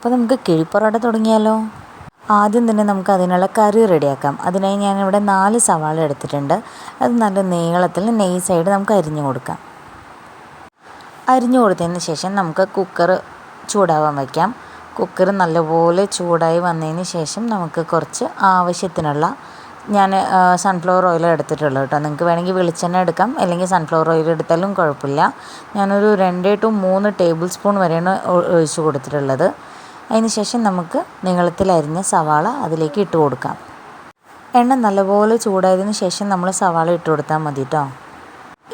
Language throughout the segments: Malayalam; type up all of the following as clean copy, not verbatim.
അപ്പോൾ നമുക്ക് കിഴിപ്പൊറോട്ട തുടങ്ങിയാലോ. ആദ്യം തന്നെ നമുക്ക് അതിനുള്ള കറി റെഡിയാക്കാം. അതിനായി ഞാനിവിടെ 4 സവാള എടുത്തിട്ടുണ്ട്. അത് നല്ല നീളത്തിൽ നൈസായിട്ട് നമുക്ക് അരിഞ്ഞു കൊടുക്കാം. അരിഞ്ഞു കൊടുത്തതിന് ശേഷം നമുക്ക് കുക്കർ ചൂടാവാൻ വയ്ക്കാം. കുക്കർ നല്ലപോലെ ചൂടായി വന്നതിന് ശേഷം നമുക്ക് കുറച്ച് ആവശ്യത്തിനുള്ള ഞാൻ സൺഫ്ലവർ ഓയിൽ എടുത്തിട്ടുള്ളത് കേട്ടോ. നിങ്ങൾക്ക് വേണമെങ്കിൽ വെളിച്ചെണ്ണ എടുക്കാം, അല്ലെങ്കിൽ സൺഫ്ലവർ ഓയിൽ എടുത്താലും കുഴപ്പമില്ല. ഞാനൊരു 2 to 3 ടേബിൾ സ്പൂൺ വരെയാണ് ഒഴിച്ച് കൊടുത്തിട്ടുള്ളത്. അതിന് ശേഷം നമുക്ക് നീളത്തിൽ അരിഞ്ഞ സവാള അതിലേക്ക് ഇട്ട് കൊടുക്കാം. എണ്ണ നല്ലപോലെ ചൂടായതിന് ശേഷം നമ്മൾ സവാള ഇട്ട് കൊടുത്താൽ മതി കേട്ടോ.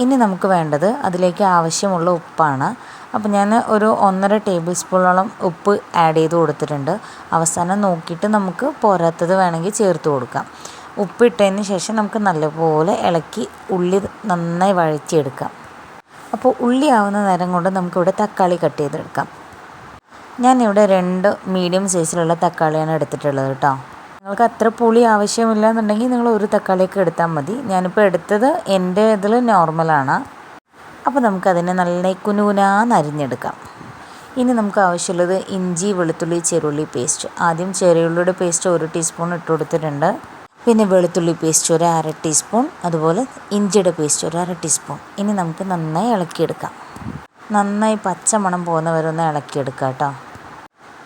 ഇനി നമുക്ക് വേണ്ടത് അതിലേക്ക് ആവശ്യമുള്ള ഉപ്പാണ്. അപ്പോൾ ഞാൻ ഒരു 1.5 ടേബിൾ സ്പൂണോളം ഉപ്പ് ആഡ് ചെയ്ത് കൊടുത്തിട്ടുണ്ട്. അവസാനം നോക്കിയിട്ട് നമുക്ക് പോരാത്തത് വേണമെങ്കിൽ ചേർത്ത് കൊടുക്കാം. ഉപ്പ് ഇട്ടതിന് ശേഷം നമുക്ക് നല്ലപോലെ ഇളക്കി ഉള്ളി നന്നായി വഴറ്റിയെടുക്കാം. അപ്പോൾ ഉള്ളി ആവുന്ന നേരം കൊണ്ട് നമുക്കിവിടെ തക്കാളി കട്ട് ചെയ്തെടുക്കാം. ഞാനിവിടെ 2 മീഡിയം സൈസിലുള്ള തക്കാളിയാണ് എടുത്തിട്ടുള്ളത് കേട്ടോ. നിങ്ങൾക്ക് അത്ര പുളി ആവശ്യമില്ല എന്നുണ്ടെങ്കിൽ നിങ്ങൾ ഒരു തക്കാളിയൊക്കെ എടുത്താൽ മതി. ഞാനിപ്പോൾ എടുത്തത് എൻ്റെ ഇതിൽ നോർമലാണ്. അപ്പോൾ നമുക്കതിനെ നല്ല കുനുകുനാന്ന് അരിഞ്ഞെടുക്കാം. ഇനി നമുക്ക് ആവശ്യമുള്ളത് ഇഞ്ചി വെളുത്തുള്ളി ചെറുള്ളി പേസ്റ്റ്. ആദ്യം ചെറിയുള്ളിയുടെ പേസ്റ്റ് 1 ടീസ്പൂൺ ഇട്ട് കൊടുത്തിട്ടുണ്ട്. പിന്നെ വെളുത്തുള്ളി പേസ്റ്റ് ഒരു 1/2 ടീസ്പൂൺ, അതുപോലെ ഇഞ്ചിയുടെ പേസ്റ്റ് ഒരു 1/2 ടീസ്പൂൺ. ഇനി നമുക്ക് നന്നായി ഇളക്കിയെടുക്കാം. നന്നായി പച്ചമണം പോകുന്നവരെ ഒന്ന് ഇളക്കിയെടുക്കാം കേട്ടോ.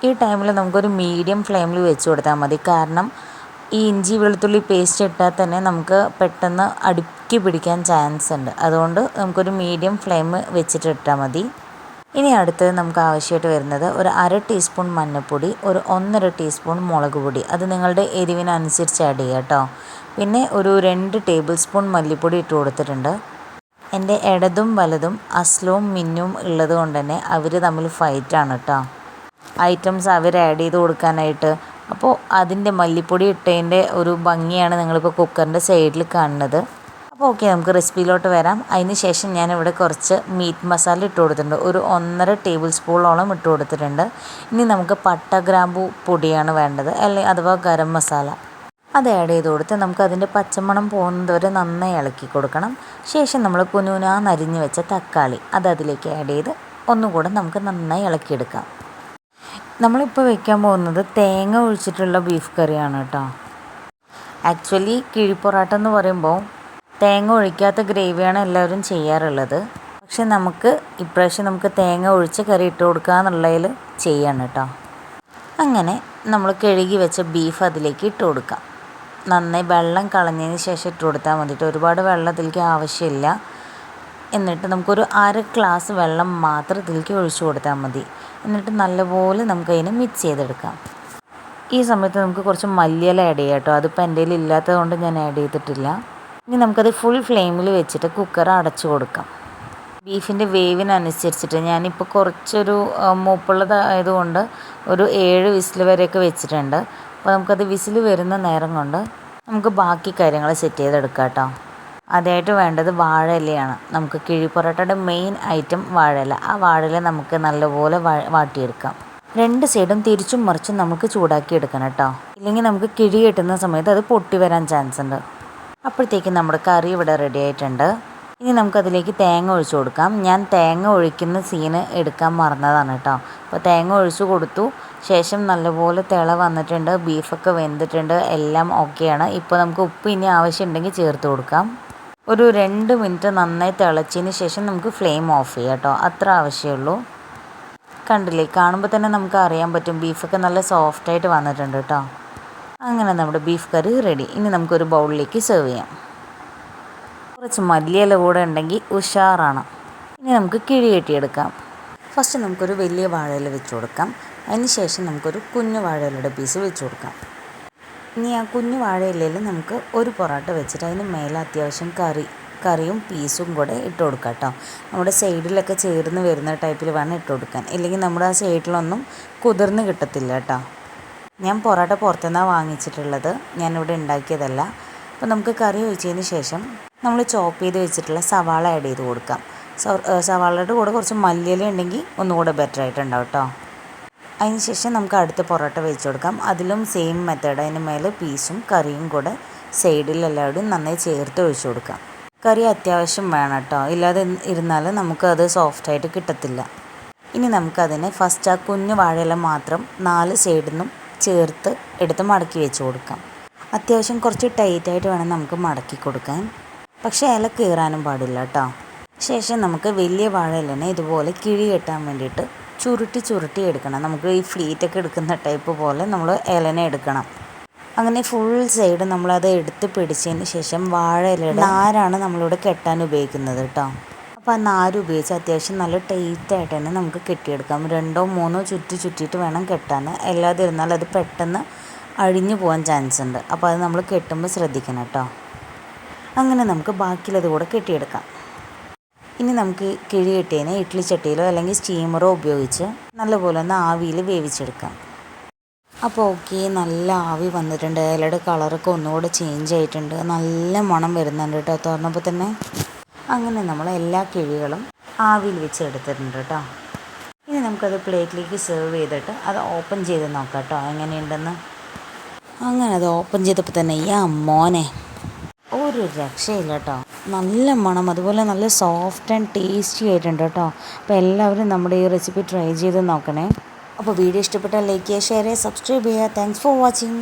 ഈ ടൈമിൽ നമുക്കൊരു മീഡിയം ഫ്ലെയിമിൽ വെച്ച് കൊടുത്താൽ മതി. കാരണം ഈ ഇഞ്ചി വെളുത്തുള്ളി പേസ്റ്റ് ഇട്ടാൽ തന്നെ നമുക്ക് പെട്ടെന്ന് അടുക്കി പിടിക്കാൻ ചാൻസ് ഉണ്ട്. അതുകൊണ്ട് നമുക്കൊരു മീഡിയം ഫ്ലെയിം വെച്ചിട്ട് ഇട്ടാൽ മതി. ഇനി അടുത്തത് നമുക്ക് ആവശ്യമായിട്ട് വരുന്നത് ഒരു 1/2 ടീസ്പൂൺ മഞ്ഞൾപ്പൊടി, ഒരു 1.5 ടീസ്പൂൺ മുളക് പൊടി. അത് നിങ്ങളുടെ എരിവിനനുസരിച്ച് ആഡ് ചെയ്യുക കേട്ടോ. പിന്നെ ഒരു 2 ടേബിൾ സ്പൂൺ മല്ലിപ്പൊടി ഇട്ട് കൊടുത്തിട്ടുണ്ട്. എൻ്റെ ഇടതും വലതും അസ്ലവും മിന്നും ഉള്ളത് കൊണ്ട് തന്നെ അവർ തമ്മിൽ ഫൈറ്റാണ് കേട്ടോ. ഐറ്റംസ് അവർ ആഡ് ചെയ്ത് കൊടുക്കാനായിട്ട്. അപ്പോൾ അതിൻ്റെ മല്ലിപ്പൊടി ഇട്ടതിൻ്റെ ഒരു ഭംഗിയാണ് നിങ്ങളിപ്പോൾ കുക്കറിൻ്റെ സൈഡിൽ കാണുന്നത്. അപ്പോൾ ഓക്കെ, നമുക്ക് റെസിപ്പിയിലോട്ട് വരാം. അതിന് ശേഷം ഞാനിവിടെ കുറച്ച് മീറ്റ് മസാല ഇട്ട് കൊടുത്തിട്ടുണ്ട്. ഒരു 1.5 ടേബിൾ സ്പൂണോളം ഇട്ട് കൊടുത്തിട്ടുണ്ട്. ഇനി നമുക്ക് പട്ട ഗ്രാമ്പൂ പൊടിയാണ് വേണ്ടത്, അല്ലെങ്കിൽ അഥവാ ഗരം മസാല. അത് ആഡ് ചെയ്ത് കൊടുത്ത് നമുക്ക് അതിൻ്റെ പച്ചമണം പോകുന്നത് വരെ നന്നായി ഇളക്കി കൊടുക്കണം. ശേഷം നമ്മൾ കുനുകുനാന്ന് അരിഞ്ഞ് വെച്ച തക്കാളി അത് അതിലേക്ക് ആഡ് ചെയ്ത് ഒന്നുകൂടെ നമുക്ക് നന്നായി ഇളക്കിയെടുക്കാം. നമ്മളിപ്പോൾ വെക്കാൻ പോകുന്നത് തേങ്ങ ഒഴിച്ചിട്ടുള്ള ബീഫ് കറിയാണ് കേട്ടോ. ആക്ച്വലി കിഴിപ്പൊറാട്ട എന്ന് പറയുമ്പോൾ തേങ്ങ ഒഴിക്കാത്ത ഗ്രേവിയാണ് എല്ലാവരും ചെയ്യാറുള്ളത്. പക്ഷെ ഇപ്രാവശ്യം നമുക്ക് തേങ്ങ ഒഴിച്ച് കറി ഇട്ട് കൊടുക്കുക എന്നുള്ളതിൽ ചെയ്യാണ് കേട്ടോ. അങ്ങനെ നമ്മൾ കഴുകി വെച്ച ബീഫ് അതിലേക്ക് ഇട്ട് കൊടുക്കാം. നന്നായി വെള്ളം കളഞ്ഞതിന് ശേഷം ഇട്ട് കൊടുത്താൽ മതിയിട്ട്. ഒരുപാട് വെള്ളം ഇതിലേക്ക് ആവശ്യമില്ല. എന്നിട്ട് നമുക്കൊരു 1/2 ഗ്ലാസ് വെള്ളം മാത്രം ഇതിലേക്ക് ഒഴിച്ചു കൊടുത്താൽ മതി. എന്നിട്ട് നല്ലപോലെ നമുക്കതിനെ മിക്സ് ചെയ്തെടുക്കാം. ഈ സമയത്ത് നമുക്ക് കുറച്ച് മല്ലിയില ആഡ് ചെയ്യാം കേട്ടോ. അതിപ്പോൾ എൻ്റെ കയ്യിൽ ഇല്ലാത്തത് കൊണ്ട് ഞാൻ ആഡ് ചെയ്തിട്ടില്ല. ഇനി നമുക്കത് ഫുൾ ഫ്ലെയിമിൽ വെച്ചിട്ട് കുക്കർ അടച്ചു കൊടുക്കാം. ബീഫിൻ്റെ വേവിനനുസരിച്ചിട്ട് ഞാനിപ്പോൾ കുറച്ചൊരു മൂപ്പുള്ളതായതുകൊണ്ട് ഒരു 7 വിസിൽ വരെയൊക്കെ വെച്ചിട്ടുണ്ട്. അപ്പോൾ നമുക്കത് വിസിൽ വരുന്ന നേരം കൊണ്ട് നമുക്ക് ബാക്കി കാര്യങ്ങൾ സെറ്റ് ചെയ്തെടുക്കാം കേട്ടോ. അതായിട്ട് വേണ്ടത് വാഴയിലയാണ്. നമുക്ക് കിഴിപ്പൊറോട്ടയുടെ മെയിൻ ഐറ്റം വാഴയില. ആ വാഴയില നമുക്ക് നല്ലപോലെ വാട്ടിയെടുക്കാം. 2 സൈഡും തിരിച്ചും മറിച്ചും നമുക്ക് ചൂടാക്കി എടുക്കണം കേട്ടോ. ഇല്ലെങ്കിൽ നമുക്ക് കിഴി കെട്ടുന്ന സമയത്ത് അത് പൊട്ടി വരാൻ ചാൻസ് ഉണ്ട്. അപ്പോഴത്തേക്കും നമ്മുടെ കറി ഇവിടെ റെഡി ആയിട്ടുണ്ട്. ഇനി നമുക്കതിലേക്ക് തേങ്ങ ഒഴിച്ചു കൊടുക്കാം. ഞാൻ തേങ്ങ ഒഴിക്കുന്ന സീന് എടുക്കാൻ മറന്നതാണ് കേട്ടോ. അപ്പോൾ തേങ്ങ ഒഴിച്ചു കൊടുത്തു. ശേഷം നല്ലപോലെ തിള വന്നിട്ടുണ്ട്. ബീഫൊക്കെ വെന്തിട്ടുണ്ട്. എല്ലാം ഓക്കെയാണ്. ഇപ്പോൾ നമുക്ക് ഉപ്പ് ഇനി ആവശ്യമുണ്ടെങ്കിൽ ചേർത്ത് കൊടുക്കാം. ഒരു 2 മിനിറ്റ് നന്നായി തിളച്ചതിന് ശേഷം നമുക്ക് ഫ്ലെയിം ഓഫ് ചെയ്യാം കേട്ടോ. അത്ര ആവശ്യമുള്ളൂ. കണ്ടില്ലേ, കാണുമ്പോൾ തന്നെ നമുക്ക് അറിയാൻ പറ്റും ബീഫൊക്കെ നല്ല സോഫ്റ്റായിട്ട് വന്നിട്ടുണ്ട് കേട്ടോ. അങ്ങനെ നമ്മുടെ ബീഫ് കറി റെഡി. ഇനി നമുക്കൊരു ബൗളിലേക്ക് സെർവ് ചെയ്യാം. കുറച്ച് മല്ലിയില കൂടെ ഉണ്ടെങ്കിൽ ഉഷാറാണ്. ഇനി നമുക്ക് കിഴി കെട്ടിയെടുക്കാം. ഫസ്റ്റ് നമുക്കൊരു വലിയ വാഴയില വെച്ച് കൊടുക്കാം. അതിന് ശേഷം നമുക്കൊരു കുഞ്ഞു വാഴയിലയുടെ പീസ് വെച്ച് കൊടുക്കാം. ഇനി ആ കുഞ്ഞു വാഴയിലയിൽ നമുക്ക് ഒരു പൊറോട്ട വെച്ചിട്ട് അതിന് മേലെ അത്യാവശ്യം കറിയും പീസും കൂടെ ഇട്ട് കൊടുക്കാം കേട്ടോ. നമ്മുടെ സൈഡിലൊക്കെ ചേർന്ന് വരുന്ന ടൈപ്പിൽ വേണം ഇട്ട് കൊടുക്കാൻ. ഇല്ലെങ്കിൽ നമ്മുടെ ആ സൈഡിലൊന്നും കുതിർന്ന് കിട്ടത്തില്ല കേട്ടോ. ഞാൻ പൊറോട്ട പുറത്തുനിന്നാണ് വാങ്ങിച്ചിട്ടുള്ളത്, ഞാനിവിടെ ഉണ്ടാക്കിയതല്ല. അപ്പോൾ നമുക്ക് കറി ഒഴിച്ചതിന് ശേഷം നമ്മൾ ചോപ്പ് ചെയ്ത് വെച്ചിട്ടുള്ള സവാള ആഡ് ചെയ്ത് കൊടുക്കാം. സവാളയുടെ കൂടെ കുറച്ച് മല്ലിയില ഉണ്ടെങ്കിൽ ഒന്നുകൂടെ ബെറ്റർ ആയിട്ടുണ്ടാവും കേട്ടോ. അതിന് ശേഷം നമുക്ക് അടുത്ത പൊറോട്ട വെച്ച് കൊടുക്കാം. അതിലും സെയിം മെത്തേഡ്. അതിന് മേലെ പീസും കറിയും കൂടെ സൈഡിലെല്ലാവരും നന്നായി ചേർത്ത് ഒഴിച്ചു കൊടുക്കാം. കറി അത്യാവശ്യം വേണം കേട്ടോ, ഇല്ലാതെ ഇരുന്നാൽ നമുക്കത് സോഫ്റ്റായിട്ട് കിട്ടത്തില്ല. ഇനി നമുക്കതിനെ ഫസ്റ്റ് ആ കുഞ്ഞു വാഴയില മാത്രം 4 സൈഡിൽ നിന്നും ചേർത്ത് എടുത്ത് മടക്കി വെച്ച് കൊടുക്കാം. അത്യാവശ്യം കുറച്ച് ടൈറ്റായിട്ട് വേണം നമുക്ക് മടക്കി കൊടുക്കാൻ, പക്ഷേ ഇല കീറാനും പാടില്ല കേട്ടോ. ശേഷം നമുക്ക് വലിയ വാഴയിലനെ ഇതുപോലെ കിഴി കെട്ടാൻ വേണ്ടിയിട്ട് ചുരുട്ടി എടുക്കണം. നമുക്ക് ഈ ഫ്ലീറ്റൊക്കെ എടുക്കുന്ന ടൈപ്പ് പോലെ നമ്മൾ ഇലനെ എടുക്കണം. അങ്ങനെ ഫുൾ സൈഡ് നമ്മളത് എടുത്ത് പിടിച്ചതിന് ശേഷം വാഴയിലയുടെ നാരാണ് നമ്മളിവിടെ കെട്ടാൻ ഉപയോഗിക്കുന്നത് കേട്ടോ. അപ്പോൾ ആ നാര് ഉപയോഗിച്ച് അത്യാവശ്യം നല്ല ടൈറ്റായിട്ട് തന്നെ നമുക്ക് കെട്ടിയെടുക്കാം. 2 3 ചുറ്റിയിട്ട് വേണം കെട്ടാൻ. അല്ലാതെ ഇരുന്നാൽ അത് പെട്ടെന്ന് അഴിഞ്ഞു പോകാൻ ചാൻസ് ഉണ്ട്. അപ്പോൾ അത് നമ്മൾ കെട്ടുമ്പോൾ ശ്രദ്ധിക്കണം കേട്ടോ. അങ്ങനെ നമുക്ക് ബാക്കിയുള്ളത് കൂടെ കെട്ടിയെടുക്കാം. ഇനി നമുക്ക് കിഴി കെട്ടിയതിനെ ഇഡ്ഡലി ചട്ടിയിലോ അല്ലെങ്കിൽ സ്റ്റീമറോ ഉപയോഗിച്ച് നല്ലപോലെ ഒന്ന് ആവിയിൽ വേവിച്ചെടുക്കാം. അപ്പോൾ ഓക്കെ, നല്ല ആവി വന്നിട്ടുണ്ട്. ഇലയുടെ കളറൊക്കെ ഒന്നുകൂടെ ചേഞ്ച് ആയിട്ടുണ്ട്. നല്ല മണം വരുന്നുണ്ട് കേട്ടോ തുറന്നപ്പോൾ തന്നെ. അങ്ങനെ നമ്മൾ എല്ലാ കിഴികളും ആവിയിൽ വെച്ച് എടുത്തിട്ടുണ്ട് കേട്ടോ. ഇനി നമുക്കത് പ്ലേറ്റിലേക്ക് സെർവ് ചെയ്തിട്ട് അത് ഓപ്പൺ ചെയ്ത് നോക്കാം കേട്ടോ എങ്ങനെയുണ്ടെന്ന്. അങ്ങനെ അത് ഓപ്പൺ ചെയ്തപ്പോൾ തന്നെ മോനെ ഒരു രക്ഷയില്ല കേട്ടോ. നല്ല മണം, അതുപോലെ നല്ല സോഫ്റ്റ് ആൻഡ് ടേസ്റ്റി ആയിട്ടുണ്ട് കേട്ടോ. അപ്പോൾ എല്ലാവരും നമ്മുടെ ഈ റെസിപ്പി ട്രൈ ചെയ്ത് നോക്കണേ. അപ്പോൾ വീഡിയോ ഇഷ്ടപ്പെട്ടാൽ ലൈക്ക് ചെയ്യുക, ഷെയർ ചെയ്യുക, സബ്സ്ക്രൈബ് ചെയ്യുക. Thanks for watching.